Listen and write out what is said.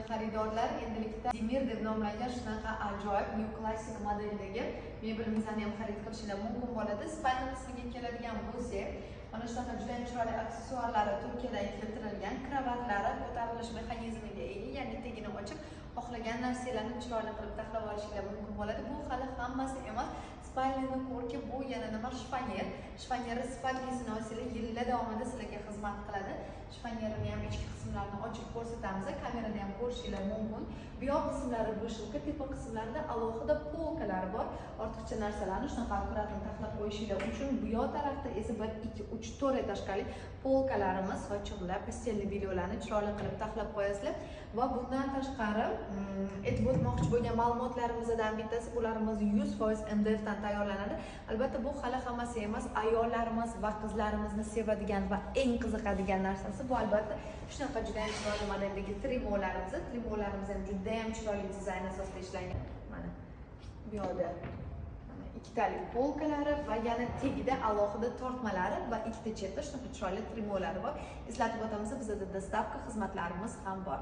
xaridorlar, endilikda Dimir deb nomlangan shunaqa ajoyib New Classic modeldagi mebelimizni ham xarid qilishingiz mumkin bo'ladi. Spalni qismiga keladigan bo'lsak, mana shunaqa juda ham chiroyli aksessuarlari Turkiyadan keltirilgan, kravatlari ko'tarilish mexanizmiga ega, ya'ni tagini ochib, xohlagan narsalarni chiroyli qilib taxlab olishingiz mumkin bo'ladi. Bu hali hammasi emas. Spalni ko'rki, bu yana nima? Shpanyer. Shpanyeri sifatlisini olsanglar, yillar davomida sizlarga xizmat qiladi. Shpanyerini ham ichki qismlarini ochib ko'rsatamiz, kamerada ham ko'rishingiz mumkin. Bu yoq qismlari bo'shliqqa, tepa qismlarida alohida polkalari bor. Ortiqcha narsalarni shunaqa akkuratli taxlab qo'yishingiz uchun. Bu yoq tarafda esa 1, 2, 3, 4 etажli polkalarimiz, sochiqlar, pastelli videolarni chiroyli qilib taxlab qo'yasizlar. Va bundan tashqari aytib o'tmoqchi bo'lgan ma'lumotlarimizdan bittasi, bularimiz 100% MDF dan tayyorlanadi. Albatta bu hali hammasi emas, ayollarimiz va qizlarimizni sevadigan va eng qiziqadigan narsasi bu albatta shunaqa juda ham chiroyli modeldagi trimolarimiz. Trimolarimiz ham juda ham chiroyli dizayn asosida ishlangan. Mana bu yoqda ikkitalik polkalari va yana tagida alohida tortmalari va ikkita chetda shunaqa chiroyli trimolari bor. Eslatib o'tamiz, bizda dostavka xizmatlarimiz ham bor.